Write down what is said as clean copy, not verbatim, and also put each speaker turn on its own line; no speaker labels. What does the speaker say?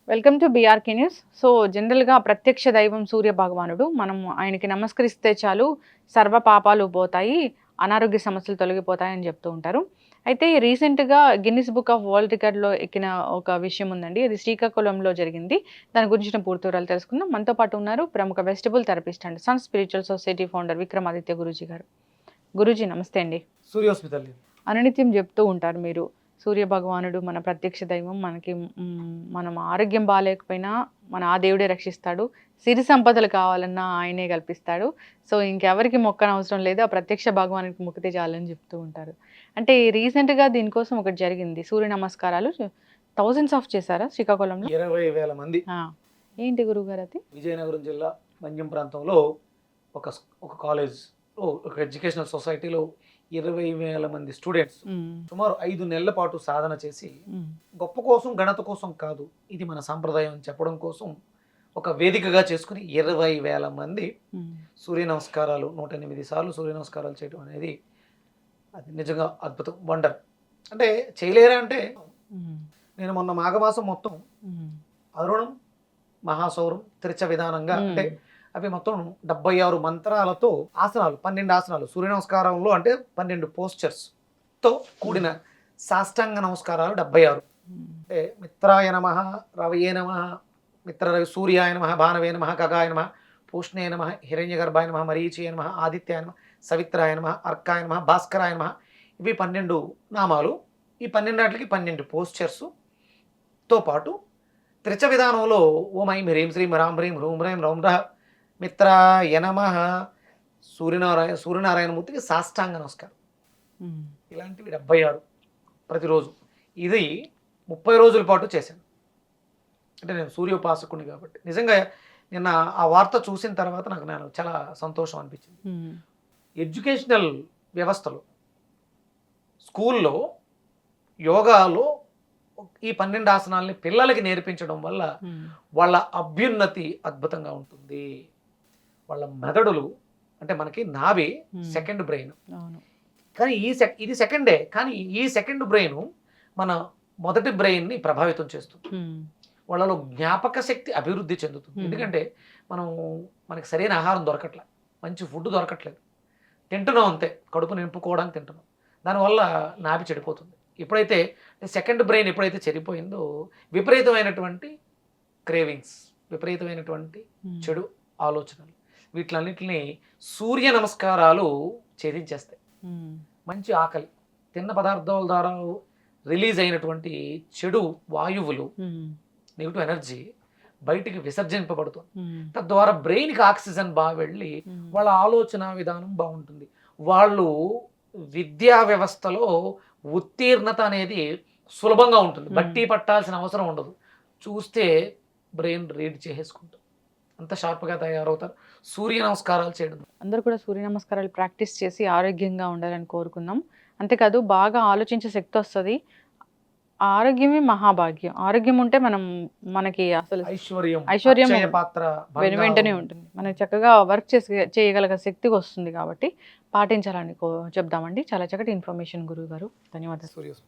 Welcome to BRK news. So జనరల్గా ప్రత్యక్ష దైవం సూర్య భగవానుడు. మనం ఆయనకి నమస్కరిస్తే చాలు సర్వ పాపాలు పోతాయి, అనారోగ్య సమస్యలు తొలగిపోతాయని చెప్తూ ఉంటారు. అయితే రీసెంట్గా గిన్నిస్ బుక్ ఆఫ్ వరల్డ్ రికార్డ్లో ఎక్కిన ఒక విషయం ఉందండి. అది శ్రీకాకుళంలో జరిగింది. దాని గురించిన పూర్తి వివరాలు తెలుసుకుందాం. మనతో పాటు ఉన్నారు ప్రముఖ vegetable therapist and sun spiritual society founder Vikramaditya Guruji గారు. గురూజీ నమస్తే అండి.
సూర్యోస్మితల్లి
అనునిత్యం చెప్తూ ఉంటారు మీరు, సూర్య భగవానుడు మన ప్రత్యక్ష దైవం. మనకి మనం ఆరోగ్యం బాగాలేకపోయినా మన ఆ దేవుడే రక్షిస్తాడు, సిరి సంపదలు కావాలన్నా ఆయనే కల్పిస్తాడు. సో ఇంకెవరికి మొక్కన అవసరం లేదు, ఆ ప్రత్యక్ష భగవానికి మొక్కితే చాలని చెప్తూ ఉంటారు. అంటే రీసెంట్గా దీనికోసం ఒకటి జరిగింది, సూర్య నమస్కారాలు థౌజండ్స్ ఆఫ్ చేశారా శ్రీకాకుళంలో?
20,000 మంది.
ఏంటి గురుగారు అది?
విజయనగరం జిల్లా మన్యం ప్రాంతంలో ఒక ఒక కాలేజ్, ఒక ఎడ్యుకేషనల్ సొసైటీలో 20,000 మంది స్టూడెంట్స్ సుమారు 5 నెలల పాటు సాధన చేసి, గొప్ప కోసం ఘనత కోసం కాదు, ఇది మన సాంప్రదాయం చెప్పడం కోసం ఒక వేదికగా చేసుకుని 20,000 మంది సూర్య నమస్కారాలు 108 సార్లు సూర్య నమస్కారాలు చేయడం అనేది అది నిజంగా అద్భుతం, వండర్. అంటే చేయలేరా అంటే, నేను మొన్న మాఘమాసం మొత్తం అరుణం, మహాసౌరం, త్రిచ విధానంగా, అంటే అవి మొత్తం 76 మంత్రాలతో ఆసనాలు, 12 ఆసనాలు సూర్య నమస్కారంలో, అంటే 12 పోస్చర్స్తో కూడిన సాష్టాంగ నమస్కారాలు 76. అంటే మిత్రాయ నమః, రవయే నమః, మిత్ర సూర్యాయ నమః, భానవే నమః, ఖగాయ నమః, పూష్ణే నమః, హిరణ్యగర్భాయ నమః, మరీచయ నమః, ఆదిత్యాయ నమః, సవిత్రాయ నమః, అర్కాయ నమః, భాస్కరాయ నమః. ఇవి 12 నామాలు. ఈ 12 12 పోస్చర్స్తో పాటు త్రిచ విధానంలో ఓం ఐం హ్రీం శ్రీం హ్రాం హ్రీం హ్రూం హ్రైం రౌం రః మిత్రాయ నమః, సూర్యనారాయణమూర్తికి సాష్టాంగ నమస్కారం. ఇలాంటివి 76 ప్రతిరోజు. ఇది 30 రోజుల పాటు చేశాను. అంటే నేను సూర్యోపాసకుని కాబట్టి నిజంగా నిన్న ఆ వార్త చూసిన తర్వాత నాకు చాలా సంతోషం అనిపించింది. ఎడ్యుకేషనల్ వ్యవస్థలో, స్కూల్లో, యోగాలో ఈ 12 ఆసనాలని పిల్లలకి నేర్పించడం వల్ల వాళ్ళ అభ్యున్నతి అద్భుతంగా ఉంటుంది. వాళ్ళ మెదడులు, అంటే మనకి నాభి సెకండ్ బ్రెయిన్, కానీ ఇది సెకండే, కానీ ఈ సెకండ్ బ్రెయిన్ మన మొదటి బ్రెయిన్ని ప్రభావితం చేస్తుంది. వాళ్ళలో జ్ఞాపక శక్తి అభివృద్ధి చెందుతుంది. ఎందుకంటే మనకి సరైన ఆహారం దొరకట్లేదు, మంచి ఫుడ్ దొరకట్లేదు, తింటున్నాం అంతే, కడుపు నింపుకోవడానికి తింటున్నాం, దానివల్ల నాభి చెడిపోతుంది. ఎప్పుడైతే సెకండ్ బ్రెయిన్ ఎప్పుడైతే చెడిపోయిందో, విపరీతమైనటువంటి క్రేవింగ్స్, విపరీతమైనటువంటి చెడు ఆలోచనలు, వీటిలన్నింటినీ సూర్య నమస్కారాలు ఛేదించేస్తాయి. మంచి ఆకలి, తిన్న పదార్థాల ద్వారా రిలీజ్ అయినటువంటి చెడు వాయువులు, నెగిటివ్ ఎనర్జీ బయటికి విసర్జింపబడుతుంది. తద్వారా బ్రెయిన్కి ఆక్సిజన్ బాగా వెళ్ళి వాళ్ళ ఆలోచన విధానం బాగుంటుంది. వాళ్ళు విద్యా వ్యవస్థలో ఉత్తీర్ణత అనేది సులభంగా ఉంటుంది, బట్టి పట్టాల్సిన అవసరం ఉండదు, చూస్తే బ్రెయిన్ రీడ్ చేసేసుకుంటుంది, అంత షార్ప్గా తయారవుతారు. సూర్య నమస్కారాలు చేయడం,
అందరూ కూడా సూర్య నమస్కారాలు ప్రాక్టీస్ చేసి ఆరోగ్యంగా ఉండాలని కోరుకుందాం. అంతేకాదు బాగా ఆలోచించే శక్తి వస్తుంది. ఆరోగ్యమే మహాభాగ్యం. ఆరోగ్యం ఉంటే మనకి అసలు ఐశ్వర్యం వెంటనే ఉంటుంది. మనం చక్కగా వర్క్ చేయగలిగే శక్తి వస్తుంది. కాబట్టి పాటించాలని చెప్దామండి. చాలా చక్కటి ఇన్ఫర్మేషన్ గురువు గారు, ధన్యవాదాలు.